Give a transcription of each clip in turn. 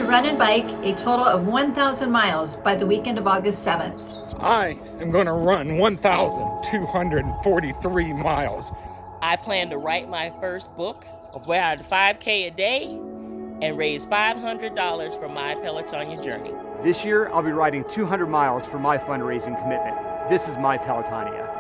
run and bike a total of 1,000 miles by the weekend of August 7th. I am going to run 1,243 miles. I plan to write my first book of where I did 5K a day and raise $500 for my Pelotonia journey. This year, I'll be riding 200 miles for my fundraising commitment. This is my Pelotonia.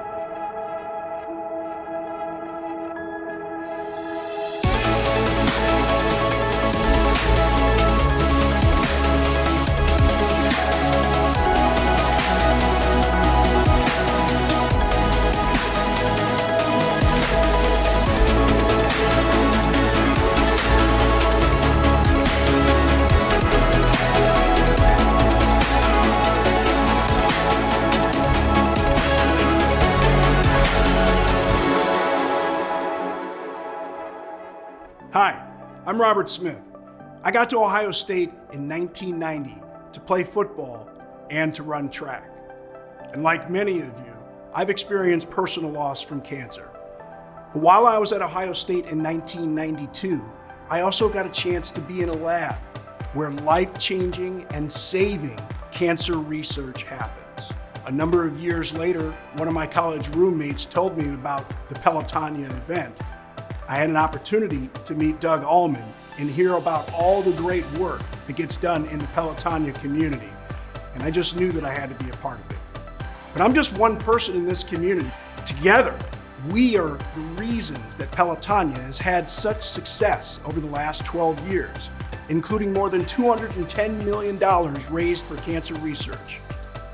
Hi, I'm Robert Smith. I got to Ohio State in 1990 to play football and to run track. And like many of you, I've experienced personal loss from cancer. But while I was at Ohio State in 1992, I also got a chance to be in a lab where life-changing and saving cancer research happens. A number of years later, one of my college roommates told me about the Pelotonia event. I had an opportunity to meet Doug Allman and hear about all the great work that gets done in the Pelotonia community. And I just knew that I had to be a part of it. But I'm just one person in this community. Together, we are the reasons that Pelotonia has had such success over the last 12 years, including more than $210 million raised for cancer research.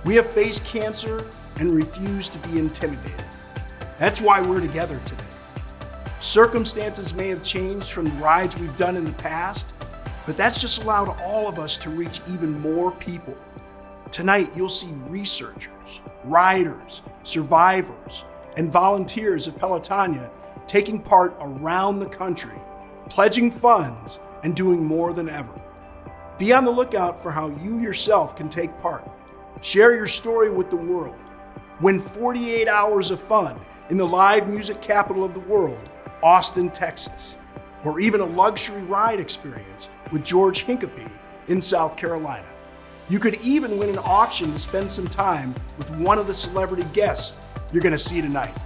We have faced cancer and refused to be intimidated. That's why we're together today. Circumstances may have changed from the rides we've done in the past, but that's just allowed all of us to reach even more people. Tonight, you'll see researchers, riders, survivors, and volunteers of Pelotonia taking part around the country, pledging funds, and doing more than ever. Be on the lookout for how you yourself can take part. Share your story with the world. Win 48 hours of fun in the live music capital of the world, Austin, Texas, or even a luxury ride experience with George Hincapie in South Carolina. You could even win an auction to spend some time with one of the celebrity guests you're going to see tonight.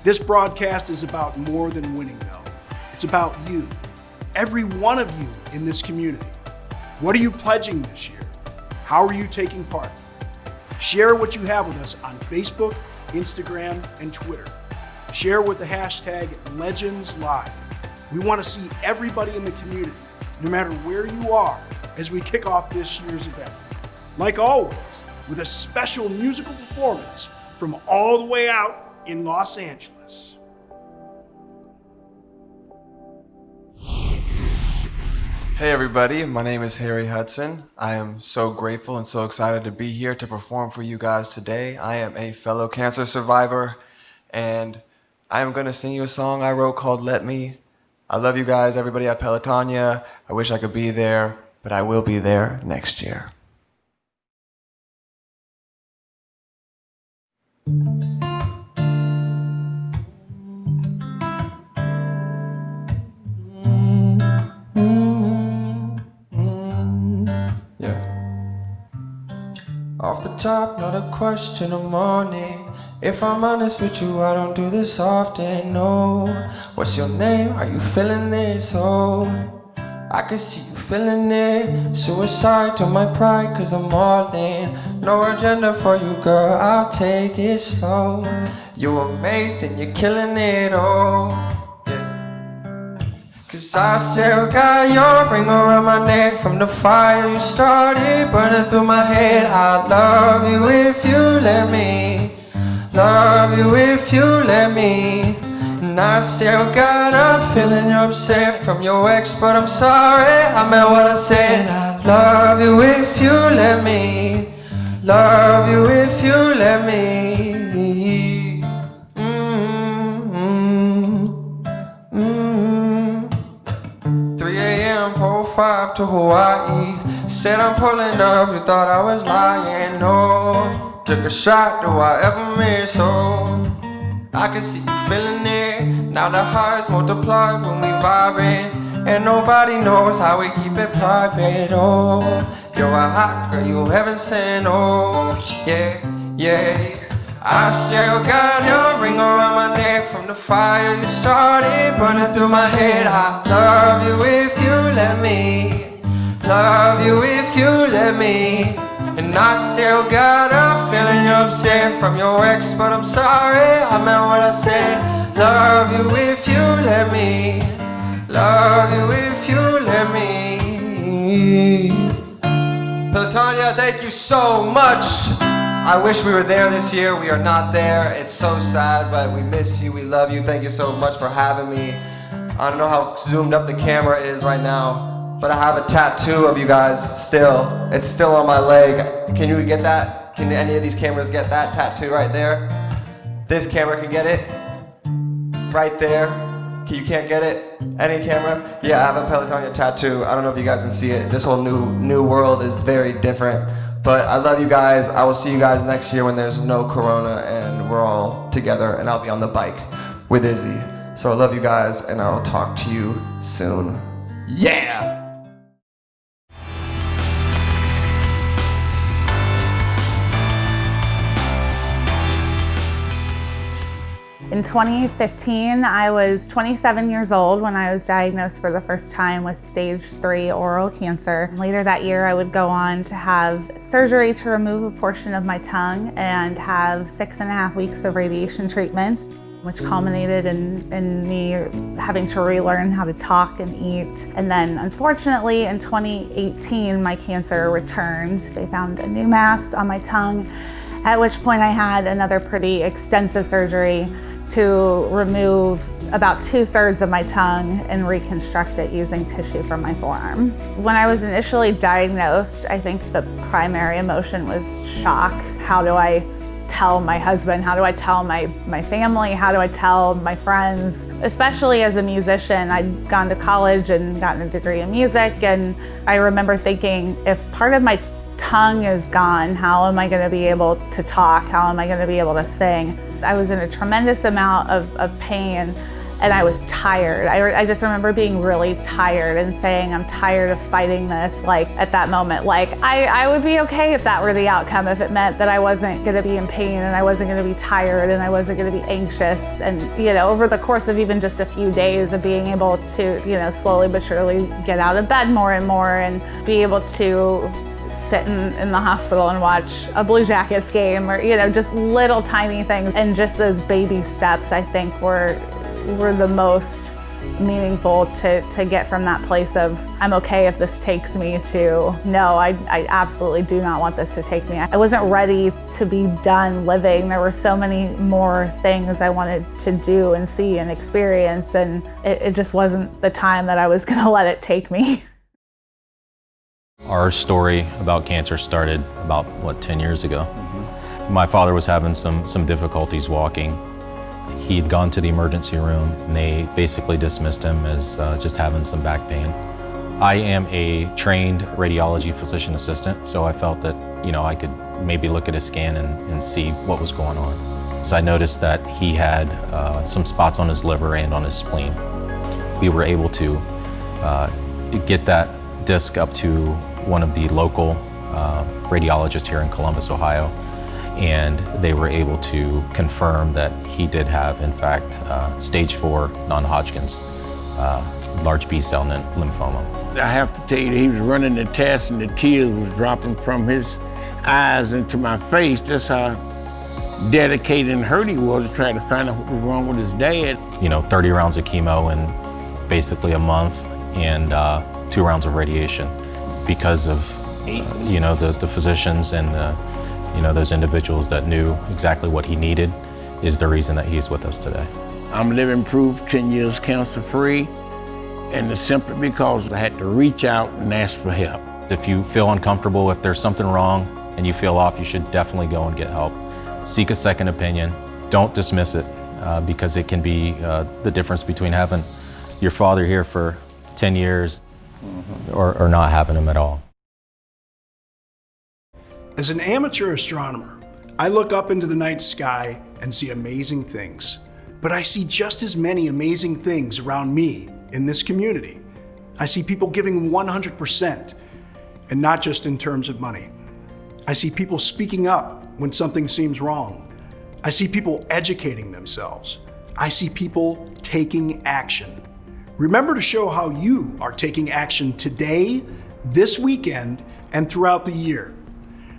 This broadcast is about more than winning, though. It's about you, every one of you in this community. What are you pledging this year? How are you taking part? Share what you have with us on Facebook, Instagram, and Twitter. Share with the hashtag #LegendsLive. We want to see everybody in the community, no matter where you are, as we kick off this year's event. Like always, with a special musical performance from all the way out in Los Angeles. Hey everybody, my name is Harry Hudson. I am so grateful and so excited to be here to perform for you guys today. I am a fellow cancer survivor, and I am going to sing you a song I wrote called Let Me. I love you guys, everybody at Pelotonia. I wish I could be there, but I will be there next year. Off the top, not a question of money. If I'm honest with you, I don't do this often, no. What's your name? Are you feeling this? Oh, I can see you feeling it. Suicide to my pride, cause I'm all in. No agenda for you, girl, I'll take it slow. You're amazing, you're killing it, oh. Cause I still got your ring around my neck from the fire you started, burning through my head. I'd love you if you let me. Love you if you let me. And I still got a feeling you're upset from your ex, but I'm sorry, I meant what I said. I love you if you let me. Love you if you let me. 3 a.m., 4:05 to Hawaii. Said I'm pulling up, you thought I was lying, no. Took a shot, do I ever miss, oh. I can see you feeling it. Now the highs multiply when we vibing. and nobody knows how we keep it private. Oh, you're a hot girl, you heaven sent. Oh, yeah, yeah. I still got your ring around my neck from the fire you started burning through my head. I love you if you let me. Love you if you let me. And I still got a feeling you're upset from your ex, but I'm sorry, I meant what I said. Love you if you let me. Love you if you let me. Pelotonia, thank you so much. I wish we were there this year. We are not there. It's so sad, but we miss you. We love you. Thank you so much for having me. I don't know how zoomed up the camera is right now, but I have a tattoo of you guys still. It's still on my leg. Can you get that? Can any of these cameras get that tattoo right there? This camera can get it. Right there. You can't get it? Any camera? Yeah, I have a Pelotonia tattoo. I don't know if you guys can see it. This whole new world is very different. But I love you guys. I will see you guys next year when there's no corona and we're all together, and I'll be on the bike with Izzy. So I love you guys, and I'll talk to you soon. Yeah! In 2015, I was 27 years old when I was diagnosed for the first time with stage 3 oral cancer. Later that year, I would go on to have surgery to remove a portion of my tongue and have 6.5 weeks of radiation treatment, which culminated in me having to relearn how to talk and eat. And then unfortunately, in 2018, my cancer returned. They found a new mass on my tongue, at which point I had another pretty extensive surgery to remove about 2/3 of my tongue and reconstruct it using tissue from my forearm. When I was initially diagnosed, I think the primary emotion was shock. How do I tell my husband? How do I tell my family? How do I tell my friends? Especially as a musician, I'd gone to college and gotten a degree in music, and I remember thinking, if part of my tongue is gone, how am I going to be able to talk? How am I going to be able to sing? I was in a tremendous amount of pain, and I was tired. I just remember being really tired and saying, I'm tired of fighting this. Like at that moment, like I would be okay if that were the outcome, if it meant that I wasn't going to be in pain and I wasn't going to be tired and I wasn't going to be anxious. And over the course of even just a few days of being able to slowly but surely get out of bed more and more and be able to sit in the hospital and watch a Blue Jackets game, or just little tiny things. And just those baby steps, I think, were the most meaningful to get from that place of, I'm okay if this takes me, to, no, I absolutely do not want this to take me. I wasn't ready to be done living. There were so many more things I wanted to do and see and experience, and it just wasn't the time that I was gonna let it take me. Our story about cancer started about, 10 years ago. My father was having some difficulties walking. He'd gone to the emergency room, and they basically dismissed him as just having some back pain. I am a trained radiology physician assistant, so I felt that I could maybe look at his scan and see what was going on. So I noticed that he had some spots on his liver and on his spleen. We were able to get that disc up to one of the local radiologists here in Columbus, Ohio, and they were able to confirm that he did have, in fact, stage 4 non-Hodgkin's large B-cell lymphoma. I have to tell you that he was running the test and the tears was dropping from his eyes into my face. That's how dedicated and hurt he was to try to find out what was wrong with his dad. 30 rounds of chemo in basically a month, and 2 rounds of radiation, because of the physicians and those individuals that knew exactly what he needed is the reason that he's with us today. I'm living proof, 10 years cancer free, and it's simply because I had to reach out and ask for help. If you feel uncomfortable, if there's something wrong and you feel off, you should definitely go and get help. Seek a second opinion. Don't dismiss it, because it can be the difference between having your father here for 10 years or not having him at all. As an amateur astronomer, I look up into the night sky and see amazing things. But I see just as many amazing things around me in this community. I see people giving 100%, and not just in terms of money. I see people speaking up when something seems wrong. I see people educating themselves. I see people taking action. Remember to show how you are taking action today, this weekend, and throughout the year.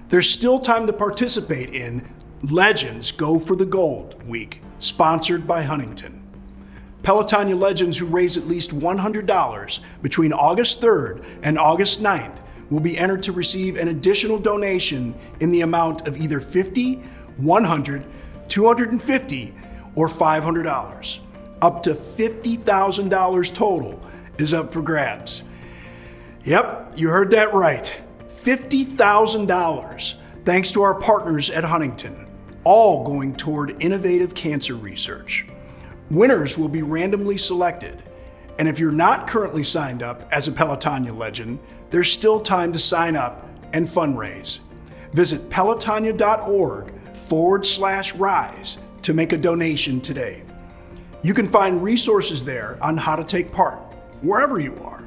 There's still time to participate in Legends Go for the Gold Week, sponsored by Huntington. Pelotonia legends who raise at least $100 between August 3rd and August 9th will be entered to receive an additional donation in the amount of either $50, $100, $250, or $500. Up to $50,000 total is up for grabs. Yep, you heard that right. $50,000, thanks to our partners at Huntington, all going toward innovative cancer research. Winners will be randomly selected, and if you're not currently signed up as a Pelotonia legend, there's still time to sign up and fundraise. Visit pelotonia.org/rise to make a donation today. You can find resources there on how to take part, wherever you are.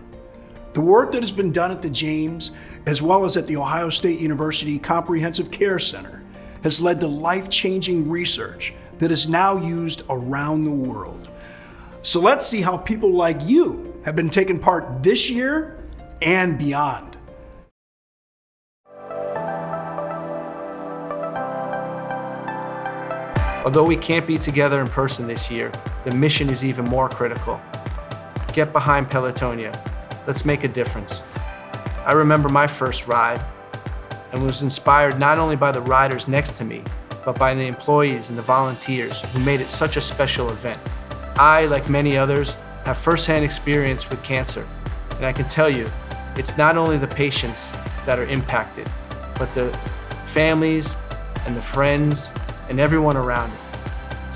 The work that has been done at the James, as well as at the Ohio State University Comprehensive Care Center, has led to life-changing research that is now used around the world. So let's see how people like you have been taking part this year and beyond. Although we can't be together in person this year, the mission is even more critical. Get behind Pelotonia. Let's make a difference. I remember my first ride and was inspired not only by the riders next to me, but by the employees and the volunteers who made it such a special event. I, like many others, have firsthand experience with cancer, and I can tell you, it's not only the patients that are impacted, but the families and the friends and everyone around it.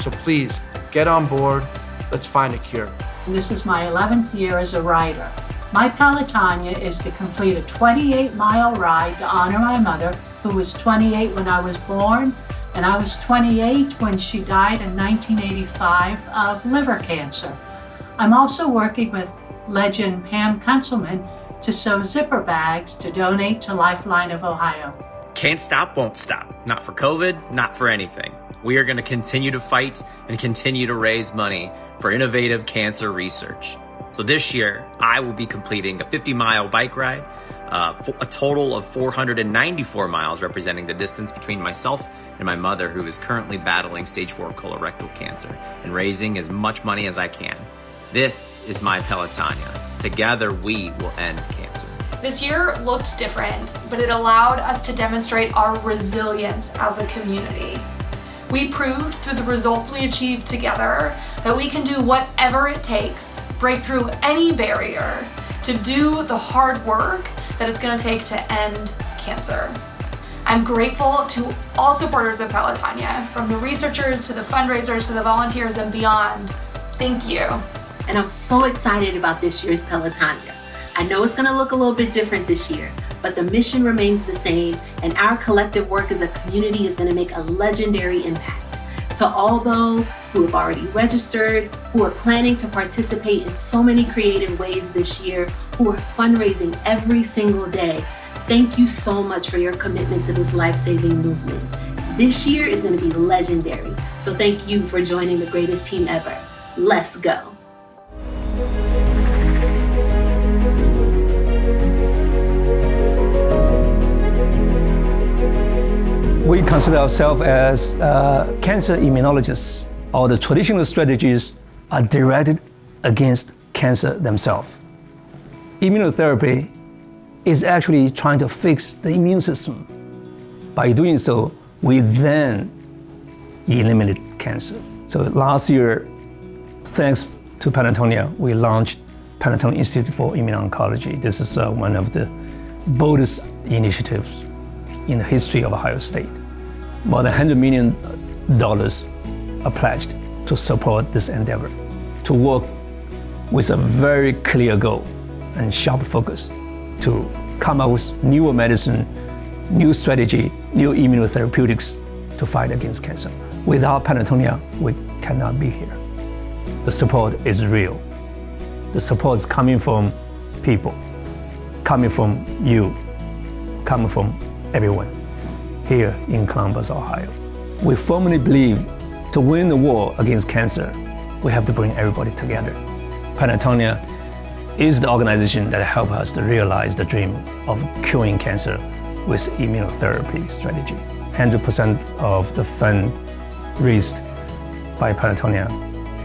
So please, get on board, let's find a cure. This is my 11th year as a rider. My Pelotonia is to complete a 28-mile ride to honor my mother, who was 28 when I was born, and I was 28 when she died in 1985 of liver cancer. I'm also working with legend Pam Kunzelman to sew zipper bags to donate to Lifeline of Ohio. Can't stop, won't stop. Not for COVID, not for anything. We are going to continue to fight and continue to raise money for innovative cancer research. So this year, I will be completing a 50-mile bike ride, a total of 494 miles, representing the distance between myself and my mother, who is currently battling stage 4 colorectal cancer, and raising as much money as I can. This is my Pelotonia. Together, we will end cancer. This year looked different, but it allowed us to demonstrate our resilience as a community. We proved through the results we achieved together that we can do whatever it takes, break through any barrier, to do the hard work that it's going to take to end cancer. I'm grateful to all supporters of Pelotonia, from the researchers to the fundraisers to the volunteers and beyond. Thank you. And I'm so excited about this year's Pelotonia. I know it's going to look a little bit different this year, but the mission remains the same, and our collective work as a community is going to make a legendary impact. To all those who have already registered, who are planning to participate in so many creative ways this year, who are fundraising every single day, thank you so much for your commitment to this life-saving movement. This year is going to be legendary, so thank you for joining the greatest team ever. Let's go. We consider ourselves as cancer immunologists. All the traditional strategies are directed against cancer themselves. Immunotherapy is actually trying to fix the immune system. By doing so, we then eliminate cancer. So last year, thanks to Pelotonia, we launched Pelotonia Institute for Immuno-Oncology. This is one of the boldest initiatives in the history of Ohio State. More than $100 million are pledged to support this endeavor, to work with a very clear goal and sharp focus to come up with newer medicine, new strategy, new immunotherapeutics to fight against cancer. Without Pelotonia, we cannot be here. The support is real. The support is coming from people, coming from you, coming from everyone here in Columbus, Ohio. We firmly believe to win the war against cancer, we have to bring everybody together. Pelotonia is the organization that helps us to realize the dream of curing cancer with immunotherapy strategy. 100% of the fund raised by Pelotonia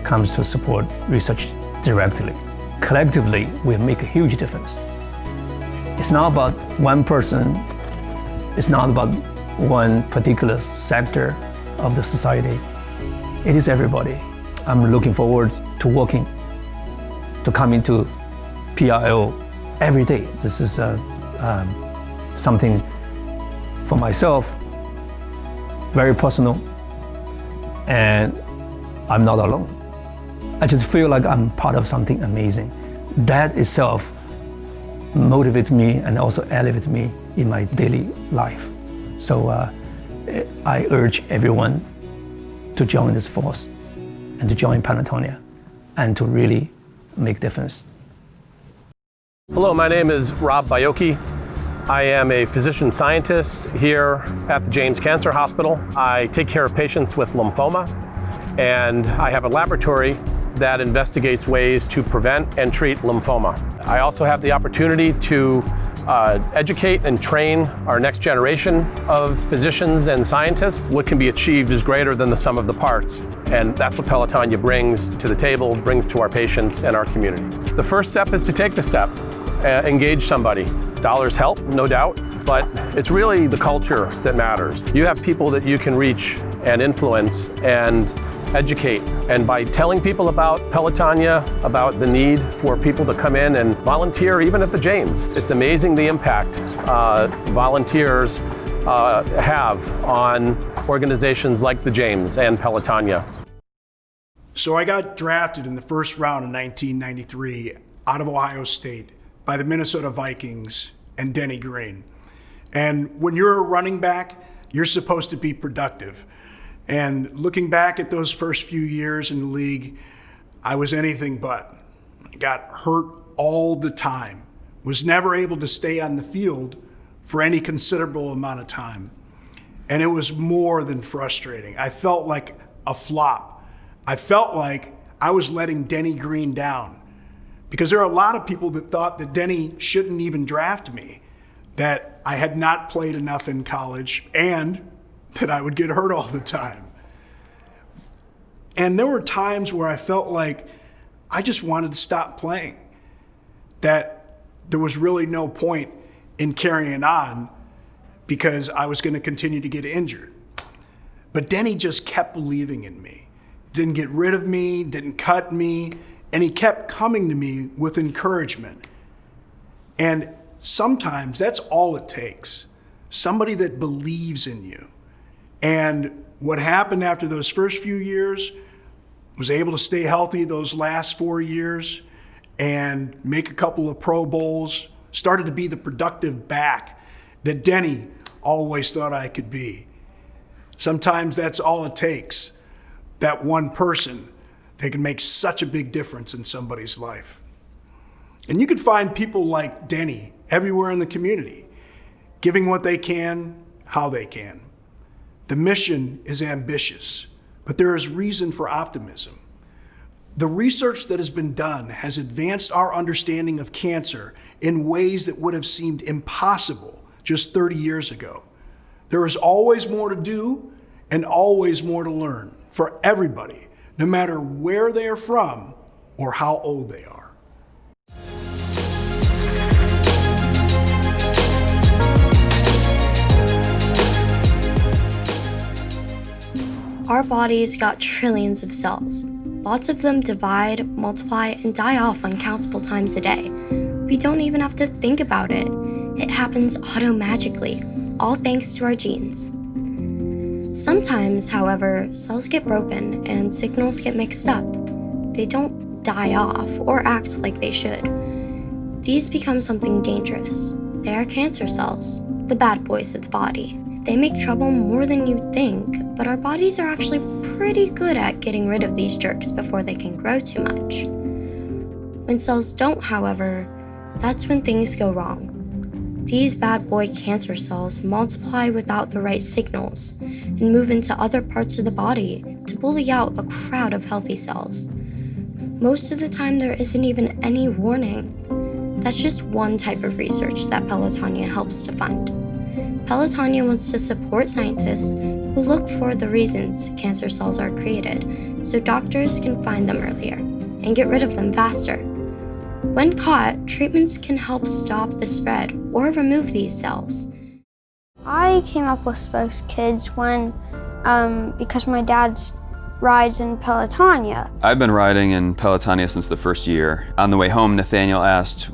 comes to support research directly. Collectively, we make a huge difference. It's not about one person, it's not about one particular sector of the society. It is everybody. I'm looking forward to working, to coming to PIO every day. This is something for myself, very personal, and I'm not alone. I just feel like I'm part of something amazing. That itself motivates me and also elevates me in my daily life. So I urge everyone to join this force and to join Pelotonia and to really make a difference. Hello, my name is Rob Baiocchi. I am a physician scientist here at the James Cancer Hospital. I take care of patients with lymphoma, and I have a laboratory that investigates ways to prevent and treat lymphoma. I also have the opportunity to educate and train our next generation of physicians and scientists. What can be achieved is greater than the sum of the parts, and that's what Pelotonia brings to the table, brings to our patients and our community. The first step is to take the step, engage somebody. Dollars help, no doubt, but it's really the culture that matters. You have people that you can reach and influence and educate, and by telling people about Pelotonia, about the need for people to come in and volunteer even at the James. It's amazing the impact volunteers have on organizations like the James and Pelotonia. So I got drafted in the first round in 1993 out of Ohio State by the Minnesota Vikings and Denny Green. And when you're a running back, you're supposed to be productive. And looking back at those first few years in the league, I was anything but. I got hurt all the time, was never able to stay on the field for any considerable amount of time. And it was more than frustrating. I felt like a flop. I felt like I was letting Denny Green down, because there are a lot of people that thought that Denny shouldn't even draft me, that I had not played enough in college, and that I would get hurt all the time. And there were times where I felt like I just wanted to stop playing, that there was really no point in carrying on because I was going to continue to get injured. But Denny just kept believing in me, didn't get rid of me, didn't cut me, and he kept coming to me with encouragement. And sometimes that's all it takes, somebody that believes in you. And what happened after those first few years, was able to stay healthy those last 4 years and make a couple of Pro Bowls, started to be the productive back that Denny always thought I could be. Sometimes that's all it takes, that one person, they can make such a big difference in somebody's life. And you can find people like Denny everywhere in the community, giving what they can, how they can. The mission is ambitious, but there is reason for optimism. The research that has been done has advanced our understanding of cancer in ways that would have seemed impossible just 30 years ago. There is always more to do and always more to learn for everybody, no matter where they are from or how old they are. Our body's got trillions of cells. Lots of them divide, multiply, and die off uncountable times a day. We don't even have to think about it. It happens auto-magically, all thanks to our genes. Sometimes, however, cells get broken and signals get mixed up. They don't die off or act like they should. These become something dangerous. They are cancer cells, the bad boys of the body. They make trouble more than you'd think, but our bodies are actually pretty good at getting rid of these jerks before they can grow too much. When cells don't, however, That's when things go wrong. These bad boy cancer cells multiply without the right signals and move into other parts of the body to bully out a crowd of healthy cells. Most of the time, there isn't even any warning. That's just one type of research that Pelotonia helps to fund. Pelotonia wants to support scientists who look for the reasons cancer cells are created so doctors can find them earlier and get rid of them faster. When caught, treatments can help stop the spread or remove these cells. I came up with Spokes Kids because my dad rides in Pelotonia. I've been riding in Pelotonia since the first year. On the way home, Nathaniel asked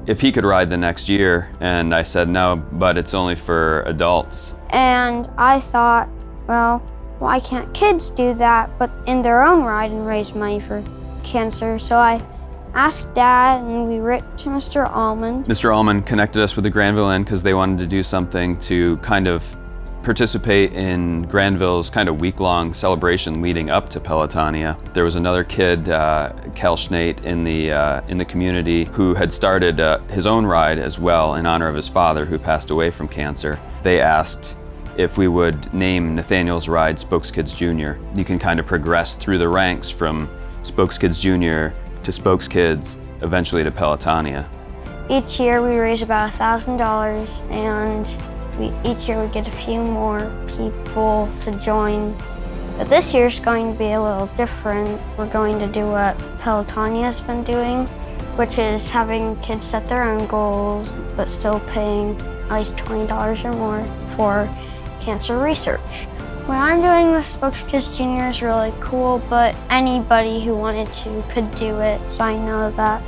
if he could ride the next year, and I said no, but it's only for adults. And I thought, well, why can't kids do that, but in their own ride and raise money for cancer? So I asked Dad, and we wrote to Mr. Allman. Mr. Allman connected us with the Granville Inn because they wanted to do something to kind of participate in Granville's kind of week-long celebration leading up to Pelotonia. There was another kid, Cal Schnate, in the community who had started his own ride as well in honor of his father who passed away from cancer. They asked if we would name Nathaniel's ride Spokes Kids Jr. You can kind of progress through the ranks from Spokes Kids Jr. to Spokes Kids, eventually to Pelotonia. Each year we raise about $1,000, and each year we get a few more people to join. But this year's going to be a little different. We're going to do what Pelotonia's been doing, which is having kids set their own goals, but still paying at least $20 or more for cancer research. What I'm doing with Spokes Kids Jr. is really cool, but anybody who wanted to could do it. So I know that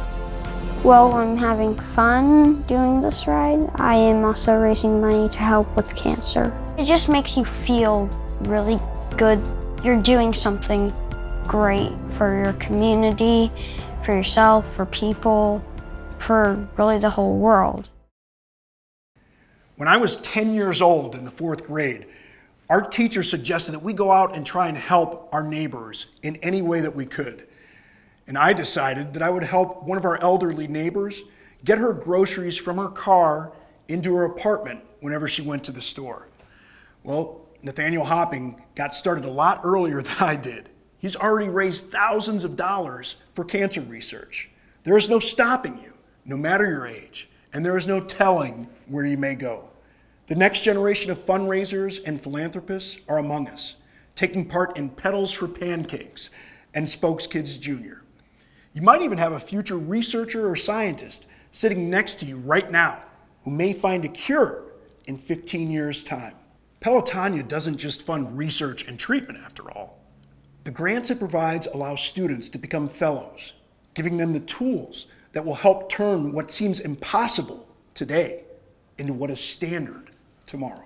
while I'm having fun doing this ride, I am also raising money to help with cancer. It just makes you feel really good. You're doing something great for your community, for yourself, for people, for really the whole world. When I was 10 years old in the 4th grade, our teacher suggested that we go out and try and help our neighbors in any way that we could. And I decided that I would help one of our elderly neighbors get her groceries from her car into her apartment whenever she went to the store. Well, Nathaniel Hopping got started a lot earlier than I did. He's already raised thousands of dollars for cancer research. There is no stopping you, no matter your age, and there is no telling where you may go. The next generation of fundraisers and philanthropists are among us, taking part in Petals for Pancakes and Spokes Kids Jr. You might even have a future researcher or scientist sitting next to you right now who may find a cure in 15 years' time. Pelotonia doesn't just fund research and treatment, after all. The grants it provides allow students to become fellows, giving them the tools that will help turn what seems impossible today into what is standard tomorrow.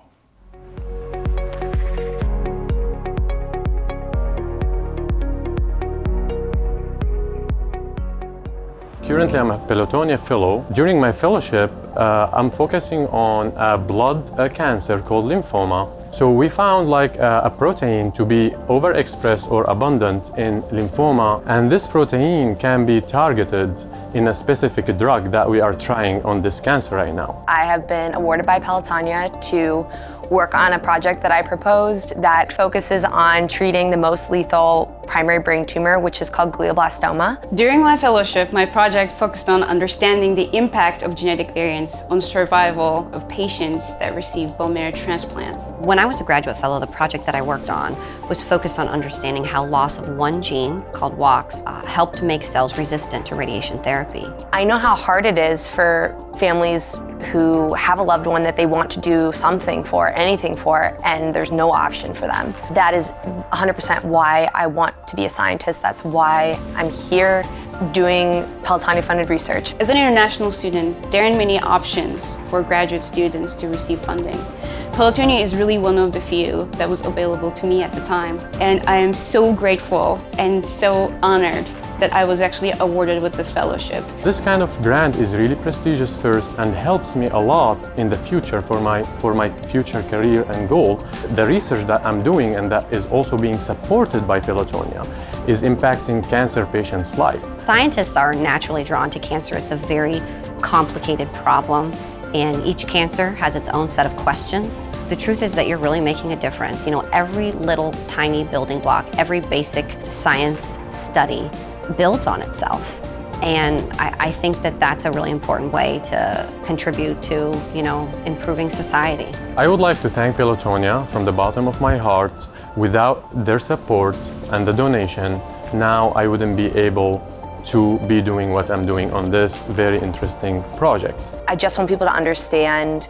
Currently, I'm a Pelotonia Fellow. During my fellowship, I'm focusing on a blood cancer called lymphoma. So we found a protein to be overexpressed or abundant in lymphoma, and this protein can be targeted in a specific drug that we are trying on this cancer right now. I have been awarded by Pelotonia to work on a project that I proposed that focuses on treating the most lethal primary brain tumor, which is called glioblastoma. During my fellowship, my project focused on understanding the impact of genetic variants on survival of patients that receive bone marrow transplants. When I was a graduate fellow, the project that I worked on was focused on understanding how loss of one gene, called WOX, helped make cells resistant to radiation therapy. I know how hard it is for families who have a loved one that they want to do something for, anything for, and there's no option for them. That is 100% why I want to be a scientist. That's why I'm here doing Pelotonia funded research. As an international student, there aren't many options for graduate students to receive funding. Pelotonia is really one of the few that was available to me at the time. And I am so grateful and so honored that I was actually awarded with this fellowship. This kind of grant is really prestigious first and helps me a lot in the future for my future career and goal. The research that I'm doing and that is also being supported by Pelotonia is impacting cancer patients' life. Scientists are naturally drawn to cancer. It's a very complicated problem, and each cancer has its own set of questions. The truth is that you're really making a difference. You know, every little tiny building block, every basic science study builds on itself. And I think that that's a really important way to contribute to, you know, improving society. I would like to thank Pelotonia from the bottom of my heart. Without their support and the donation, now I wouldn't be able to be doing what I'm doing on this very interesting project. I just want people to understand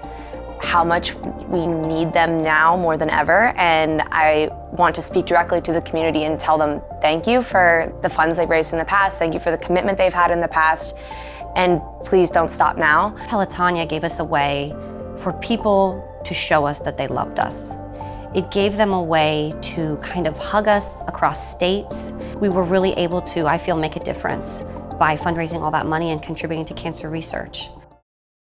how much we need them now more than ever, and I want to speak directly to the community and tell them thank you for the funds they've raised in the past, thank you for the commitment they've had in the past, and please don't stop now. Pelotonia gave us a way for people to show us that they loved us. It gave them a way to kind of hug us across states. We were really able to, I feel, make a difference by fundraising all that money and contributing to cancer research.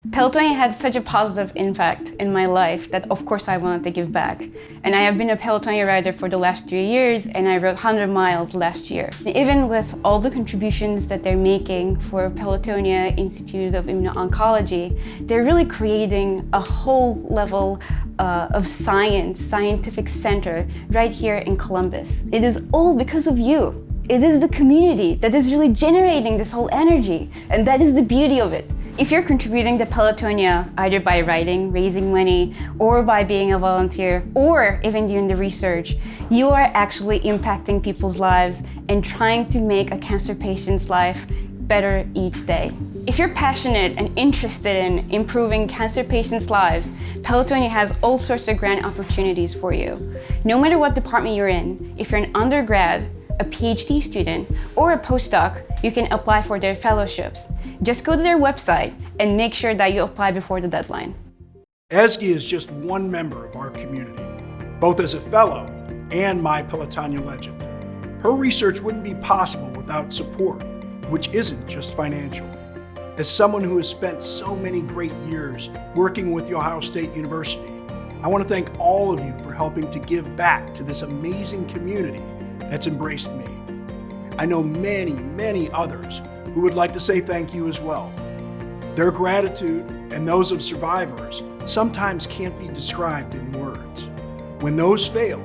Pelotonia had such a positive impact in my life that of course I wanted to give back. And I have been a Pelotonia rider for the last 3 years, and I rode 100 miles last year. Even with all the contributions that they're making for Pelotonia Institute of Immuno-Oncology, they're really creating a whole level of scientific center right here in Columbus. It is all because of you. It is the community that is really generating this whole energy, and that is the beauty of it. If you're contributing to Pelotonia, either by writing, raising money, or by being a volunteer, or even doing the research, you are actually impacting people's lives and trying to make a cancer patient's life better each day. If you're passionate and interested in improving cancer patients' lives, Pelotonia has all sorts of grant opportunities for you. No matter what department you're in, if you're an undergrad, a PhD student, or a postdoc, you can apply for their fellowships. Just go to their website and make sure that you apply before the deadline. Ezgi is just one member of our community, both as a fellow and my Pelotonia legend. Her research wouldn't be possible without support, which isn't just financial. As someone who has spent so many great years working with The Ohio State University, I want to thank all of you for helping to give back to this amazing community that's embraced me. I know many, many others who would like to say thank you as well. Their gratitude and those of survivors sometimes can't be described in words. When those fail,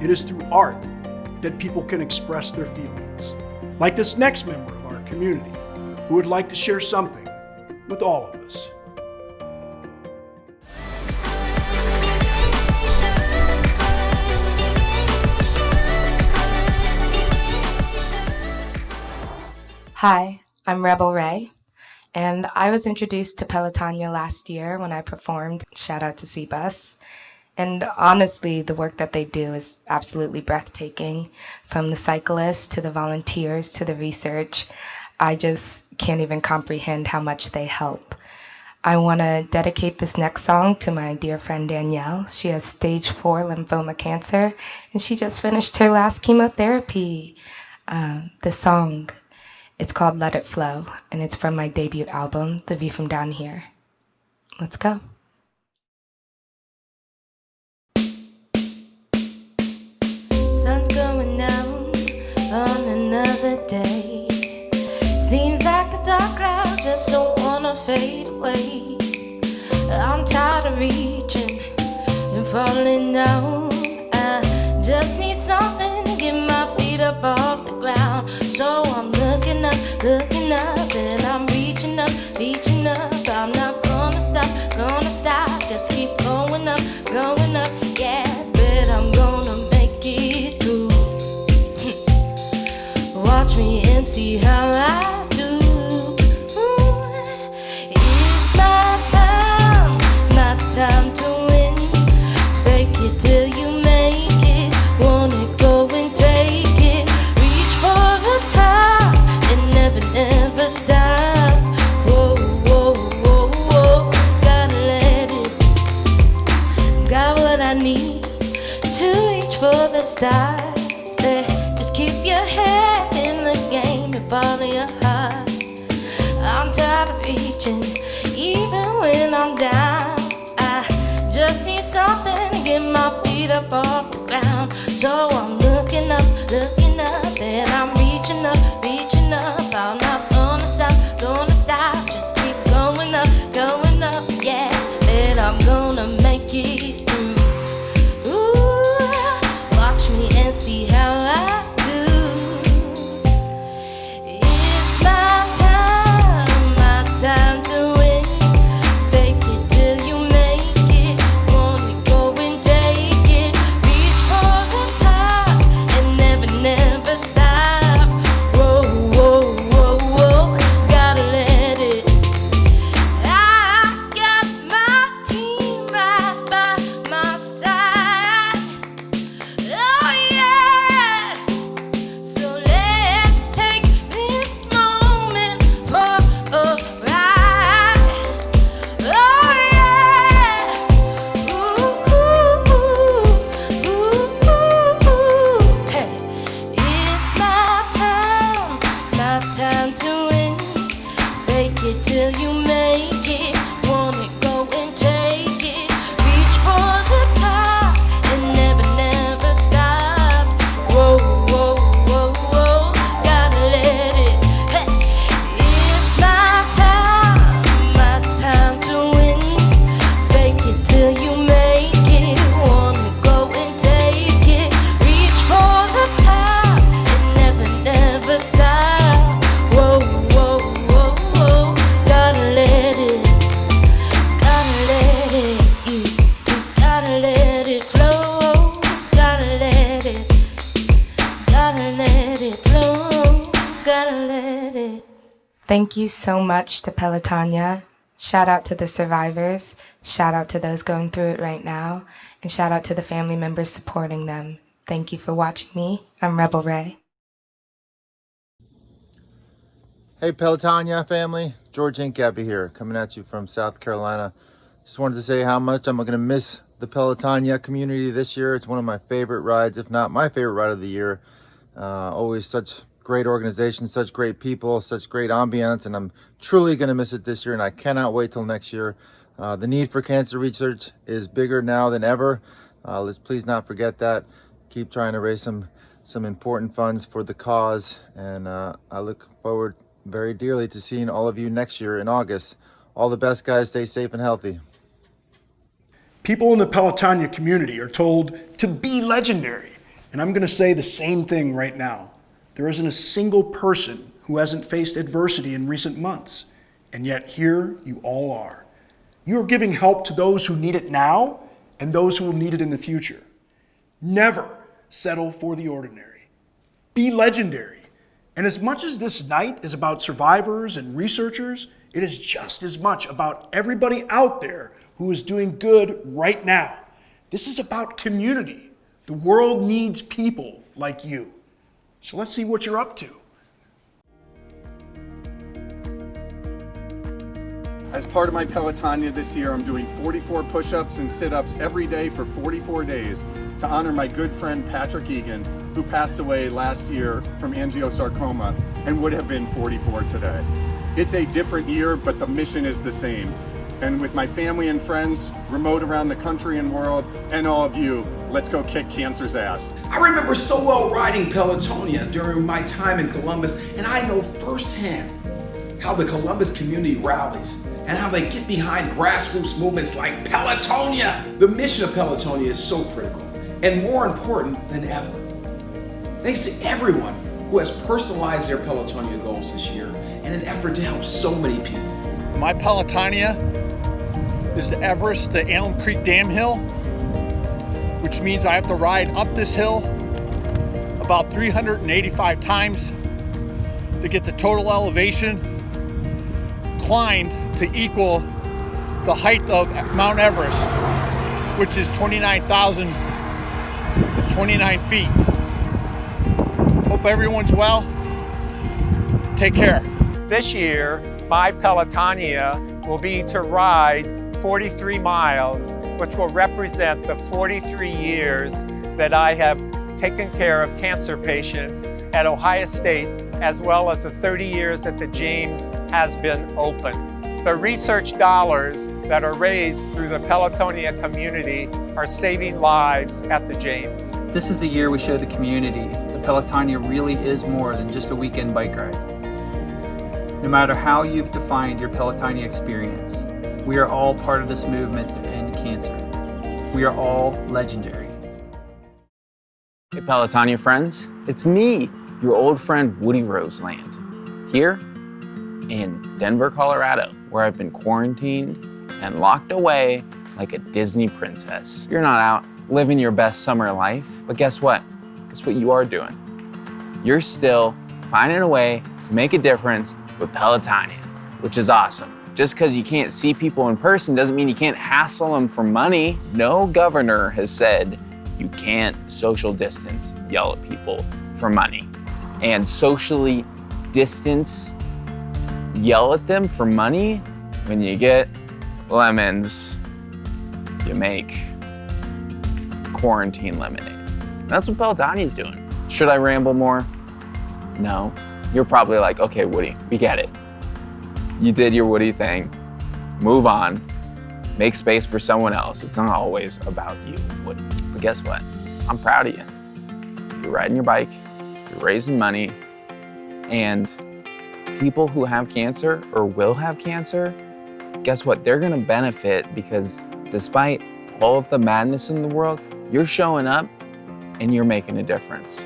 it is through art that people can express their feelings. Like this next member of our community who would like to share something with all of us. Hi, I'm Rebel Ray, and I was introduced to Pelotonia last year when I performed. Shout out to C-Bus. And honestly, the work that they do is absolutely breathtaking. From the cyclists to the volunteers to the research, I just can't even comprehend how much they help. I want to dedicate this next song to my dear friend Danielle. She has stage 4 lymphoma cancer, and she just finished her last chemotherapy. The song, it's called Let It Flow, and it's from my debut album, The View from Down Here. Let's go. Sun's going down on another day. Seems like the dark clouds just don't wanna fade away. I'm tired of reaching and falling down. I just need something to get my feet up off the ground. So I'm looking up, and I'm reaching up, I'm not gonna stop, just keep going up, yeah, but I'm gonna make it through. Watch me and see how I do. It's my time to win. Fake it till you make it, want it, go and take it. Reach for the top and never stop. Whoa, whoa, whoa, whoa, gotta let it. Got what I need to reach for the stars. Just keep your head in the game and follow your heart. I'm tired of reaching, even when I'm down. I just need something to get my feet up off the ground. So I'm looking up, and I'm reaching up, I'm not gonna stop, just keep going gotta let it. Thank you so much to Pelotonia. Shout out to the survivors. Shout out to those going through it right now. And shout out to the family members supporting them. Thank you for watching me. I'm Rebel Ray. Hey Pelotonia family, George Incappy here, coming at you from South Carolina. Just wanted to say how much I'm going to miss the Pelotonia community this year. It's one of my favorite rides, if not my favorite ride of the year. Always such great organization, such great people, such great ambiance, and I'm truly going to miss it this year, and I cannot wait till next year. The need for cancer research is bigger now than ever. Let's please not forget that. Keep trying to raise some important funds for the cause, and I look forward very dearly to seeing all of you next year in August. All the best, guys. Stay safe and healthy. People in the Pelotonia community are told to be legendary, and I'm going to say the same thing right now. There isn't a single person who hasn't faced adversity in recent months, and yet here you all are. You are giving help to those who need it now and those who will need it in the future. Never settle for the ordinary. Be legendary. And as much as this night is about survivors and researchers, it is just as much about everybody out there who is doing good right now. This is about community. The world needs people like you. So let's see what you're up to. As part of my Pelotonia this year, I'm doing 44 push-ups and sit-ups every day for 44 days to honor my good friend Patrick Egan, who passed away last year from angiosarcoma and would have been 44 today. It's a different year, but the mission is the same. And with my family and friends, remote around the country and world, and all of you, let's go kick cancer's ass. I remember so well riding Pelotonia during my time in Columbus, and I know firsthand how the Columbus community rallies and how they get behind grassroots movements like Pelotonia. The mission of Pelotonia is so critical and more important than ever. Thanks to everyone who has personalized their Pelotonia goals this year in an effort to help so many people. My Pelotonia is the Everest to Elm Creek Dam Hill, which means I have to ride up this hill about 385 times to get the total elevation climbed to equal the height of Mount Everest, which is 29,029 feet. Hope everyone's well. Take care. This year, my Pelotonia will be to ride 43 miles, which will represent the 43 years that I have taken care of cancer patients at Ohio State, as well as the 30 years that the James has been open. The research dollars that are raised through the Pelotonia community are saving lives at the James. This is the year we show the community that Pelotonia really is more than just a weekend bike ride. No matter how you've defined your Pelotonia experience, we are all part of this movement to end cancer. We are all legendary. Hey Pelotonia friends, it's me, your old friend Woody Roseland, here in Denver, Colorado, where I've been quarantined and locked away like a Disney princess. You're not out living your best summer life, but guess what? Guess what you are doing? You're still finding a way to make a difference with Pelotonia, which is awesome. Just because you can't see people in person doesn't mean you can't hassle them for money. No governor has said you can't social distance yell at people for money. And socially distance yell at them for money, when you get lemons, you make quarantine lemonade. That's what Pelotonia is doing. Should I ramble more? No. You're probably like, okay, Woody, we get it. You did your Woody thing. Move on. Make space for someone else. It's not always about you, Woody. But guess what? I'm proud of you. You're riding your bike, you're raising money, and people who have cancer or will have cancer, guess what? They're gonna benefit because despite all of the madness in the world, you're showing up and you're making a difference.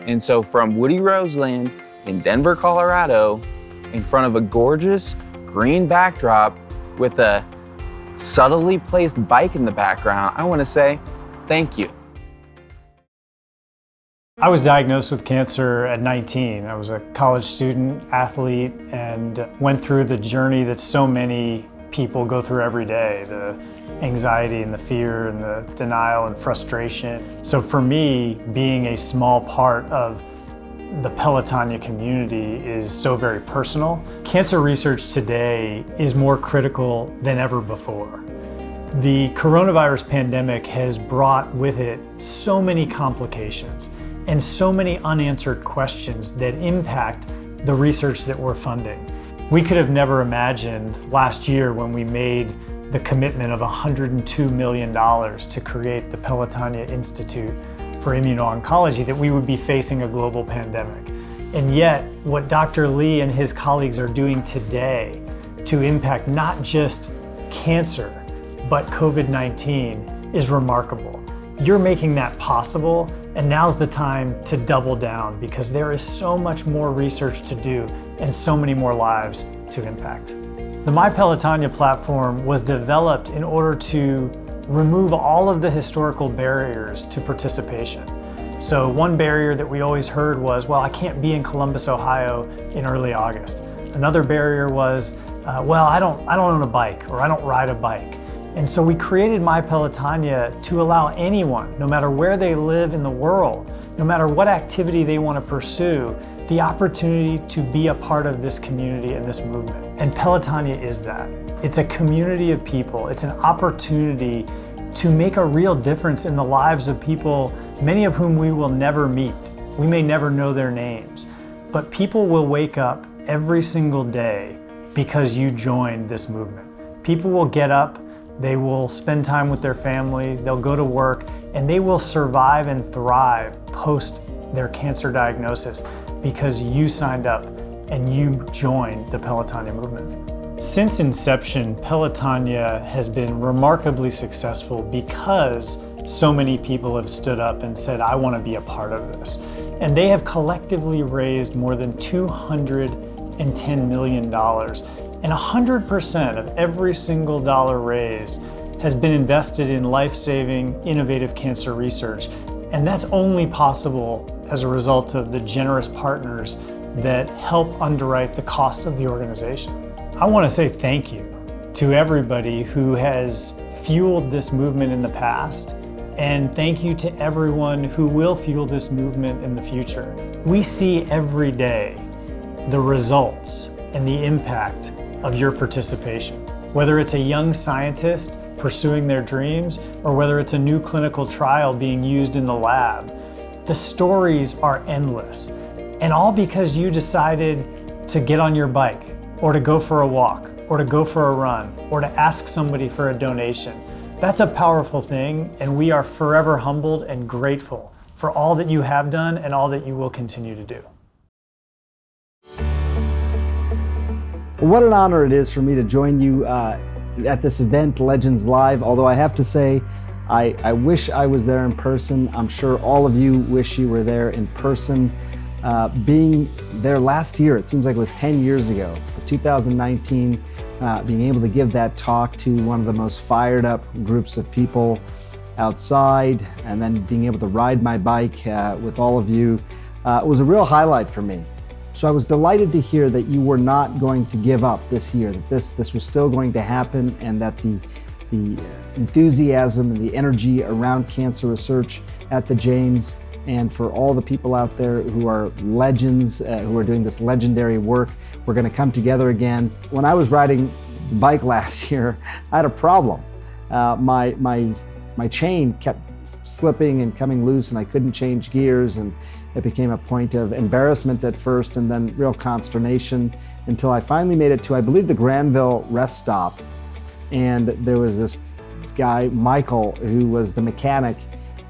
And so from Woody Roseland in Denver, Colorado, in front of a gorgeous green backdrop with a subtly placed bike in the background, I wanna say thank you. I was diagnosed with cancer at 19. I was a college student, athlete, and went through the journey that so many people go through every day, the anxiety and the fear and the denial and frustration. So for me, being a small part of the Pelotonia community is so very personal. Cancer research today is more critical than ever before. The coronavirus pandemic has brought with it so many complications and so many unanswered questions that impact the research that we're funding. We could have never imagined last year when we made the commitment of $102 million to create the Pelotonia Institute for Immuno-Oncology that we would be facing a global pandemic. And yet, what Dr. Lee and his colleagues are doing today to impact not just cancer, but COVID-19 is remarkable. You're making that possible, and now's the time to double down because there is so much more research to do and so many more lives to impact. The My Pelotonia platform was developed in order to remove all of the historical barriers to participation. So one barrier that we always heard was, well, I can't be in Columbus, Ohio in early August. Another barrier was, well, I don't own a bike or I don't ride a bike. And so we created My Pelotonia to allow anyone, no matter where they live in the world, no matter what activity they want to pursue, the opportunity to be a part of this community and this movement. And Pelotonia is that. It's a community of people. It's an opportunity to make a real difference in the lives of people, many of whom we will never meet. We may never know their names, but people will wake up every single day because you joined this movement. People will get up, they will spend time with their family, they'll go to work, and they will survive and thrive post their cancer diagnosis because you signed up and you joined the Pelotonia movement. Since inception, Pelotonia has been remarkably successful because so many people have stood up and said, I want to be a part of this. And they have collectively raised more than $210 million. And 100% of every single dollar raised has been invested in life-saving, innovative cancer research. And that's only possible as a result of the generous partners that help underwrite the costs of the organization. I want to say thank you to everybody who has fueled this movement in the past, and thank you to everyone who will fuel this movement in the future. We see every day the results and the impact of your participation. Whether it's a young scientist pursuing their dreams or whether it's a new clinical trial being used in the lab, the stories are endless. And all because you decided to get on your bike or to go for a walk or to go for a run or to ask somebody for a donation. That's a powerful thing, and we are forever humbled and grateful for all that you have done and all that you will continue to do. What an honor it is for me to join you at this event, Legends Live. Although I have to say, I wish I was there in person. I'm sure all of you wish you were there in person. Being there last year, it seems like it was 10 years ago, 2019, being able to give that talk to one of the most fired up groups of people outside, and then being able to ride my bike with all of you was a real highlight for me. So I was delighted to hear that you were not going to give up this year, that this was still going to happen, and that the enthusiasm and the energy around cancer research at the James, and for all the people out there who are legends, who are doing this legendary work, we're going to come together again. When I was riding the bike last year, I had a problem. My chain kept slipping and coming loose, and I couldn't change gears, and it became a point of embarrassment at first and then real consternation until I finally made it to, I believe, the Granville rest stop. And there was this guy, Michael, who was the mechanic,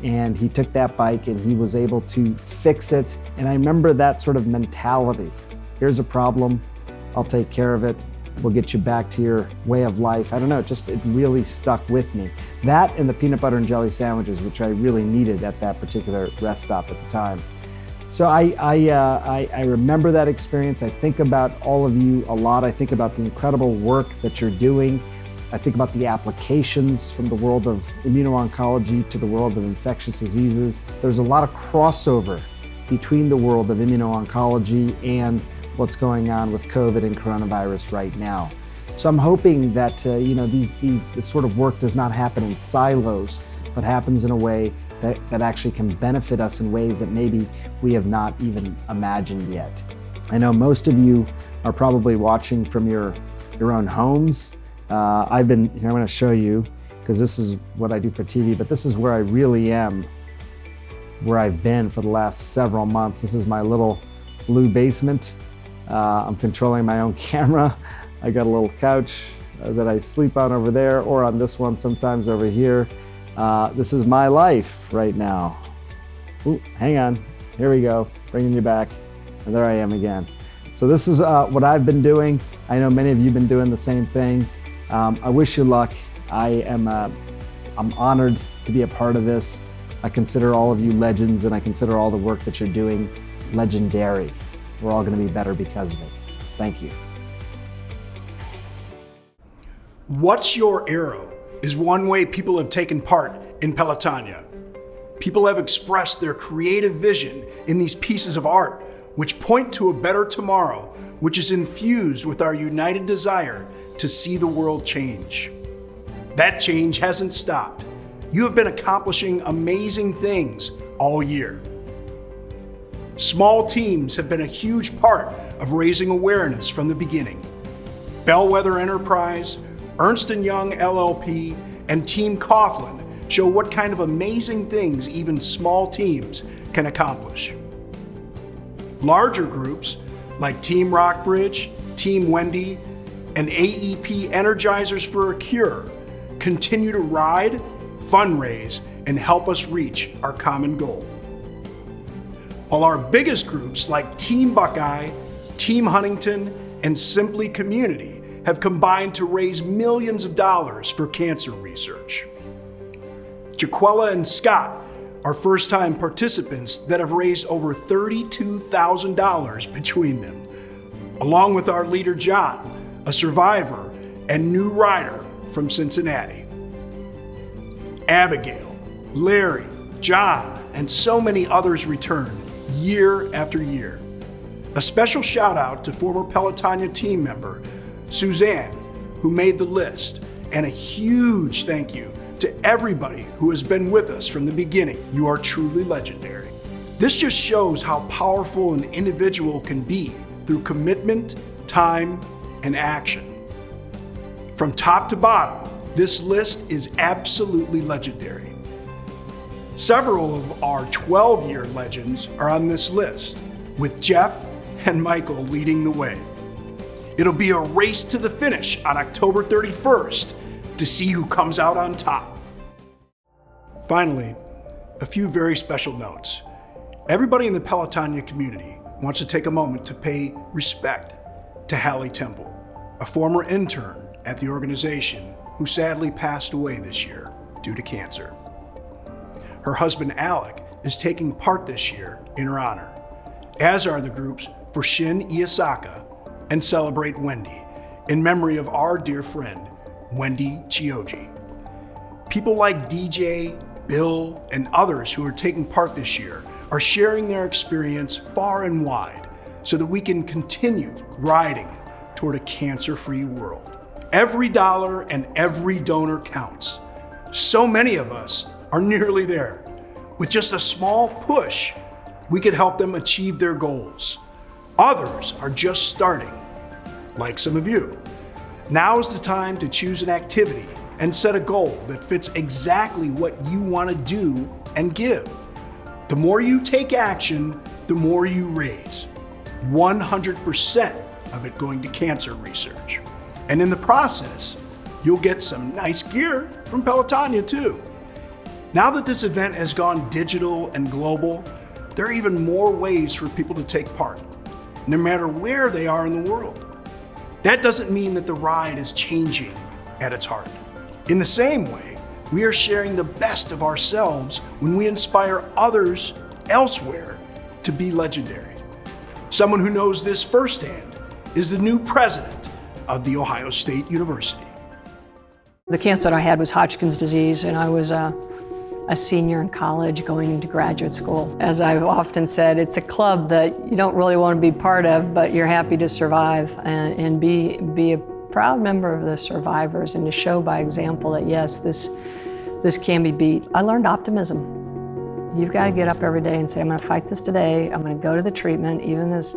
and he took that bike and he was able to fix it. And I remember that sort of mentality. Here's a problem, I'll take care of it. We'll get you back to your way of life. I don't know, it really stuck with me. That and the peanut butter and jelly sandwiches, which I really needed at that particular rest stop at the time. So I remember that experience. I think about all of you a lot. I think about the incredible work that you're doing. I think about the applications from the world of immuno-oncology to the world of infectious diseases. There's a lot of crossover between the world of immuno-oncology and what's going on with COVID and coronavirus right now. So I'm hoping that this sort of work does not happen in silos, but happens in a way that actually can benefit us in ways that maybe we have not even imagined yet. I know most of you are probably watching from your own homes. I'm going to show you, because this is what I do for TV, but this is where I really am, where I've been for the last several months. This is my little blue basement. I'm controlling my own camera. I got a little couch that I sleep on over there, or on this one sometimes over here. This is my life right now. Ooh, hang on, here we go, bringing you back. And there I am again. So this is what I've been doing. I know many of you have been doing the same thing. I wish you luck. I'm honored to be a part of this. I consider all of you legends, and I consider all the work that you're doing legendary. We're all gonna be better because of it. Thank you. What's Your Arrow is one way people have taken part in Pelotonia. People have expressed their creative vision in these pieces of art, which point to a better tomorrow, which is infused with our united desire to see the world change. That change hasn't stopped. You have been accomplishing amazing things all year. Small teams have been a huge part of raising awareness from the beginning. Bellwether Enterprise, Ernst & Young LLP, and Team Coughlin show what kind of amazing things even small teams can accomplish. Larger groups like Team Rockbridge, Team Wendy, and AEP Energizers for a Cure continue to ride, fundraise, and help us reach our common goal. While our biggest groups like Team Buckeye, Team Huntington, and Simply Community have combined to raise millions of dollars for cancer research. Jaquella and Scott are first-time participants that have raised over $32,000 between them, along with our leader John, a survivor and new rider from Cincinnati. Abigail, Larry, John, and so many others return year after year. A special shout out to former Pelotonia team member Suzanne, who made the list, and a huge thank you to everybody who has been with us from the beginning. You are truly legendary. This just shows how powerful an individual can be through commitment, time, and action. From top to bottom, this list is absolutely legendary. Several of our 12-year legends are on this list, with Jeff and Michael leading the way. It'll be a race to the finish on October 31st to see who comes out on top. Finally, a few very special notes. Everybody in the Pelotonia community wants to take a moment to pay respect to Hallie Temple, a former intern at the organization who sadly passed away this year due to cancer. Her husband Alec is taking part this year in her honor, as are the groups for Shin Iasaka and Celebrate Wendy, in memory of our dear friend, Wendy Chioji. People like DJ, Bill, and others who are taking part this year are sharing their experience far and wide so that we can continue riding toward a cancer-free world. Every dollar and every donor counts. So many of us are nearly there. With just a small push, we could help them achieve their goals. Others are just starting, like some of you. Now is the time to choose an activity and set a goal that fits exactly what you want to do and give. The more you take action, the more you raise. 100% of it going to cancer research. And in the process, you'll get some nice gear from Pelotonia too. Now that this event has gone digital and global, there are even more ways for people to take part, no matter where they are in the world. That doesn't mean that the ride is changing at its heart. In the same way, we are sharing the best of ourselves when we inspire others elsewhere to be legendary. Someone who knows this firsthand is the new president of The Ohio State University. The cancer that I had was Hodgkin's disease, and I a senior in college going into graduate school. As I've often said, it's a club that you don't really want to be part of, but you're happy to survive and be a proud member of the survivors and to show by example that yes, this can be beat. I learned optimism. You've got to get up every day and say, I'm going to fight this today. I'm going to go to the treatment, even as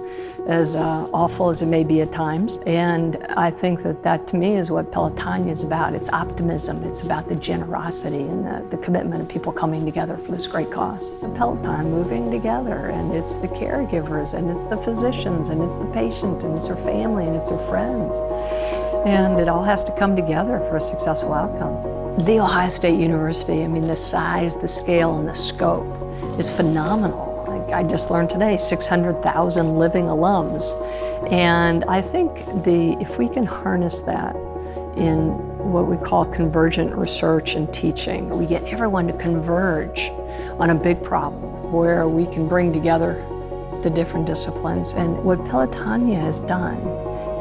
awful as it may be at times. And I think that to me is what Pelotonia is about. It's optimism. It's about the generosity and the commitment of people coming together for this great cause. The Peloton moving together, and it's the caregivers, and it's the physicians, and it's the patient, and it's their family, and it's their friends. And it all has to come together for a successful outcome. The Ohio State University, I mean, the size, the scale, and the scope is phenomenal. Like I just learned today, 600,000 living alums. And I think if we can harness that in what we call convergent research and teaching, we get everyone to converge on a big problem where we can bring together the different disciplines. And what Pelotonia has done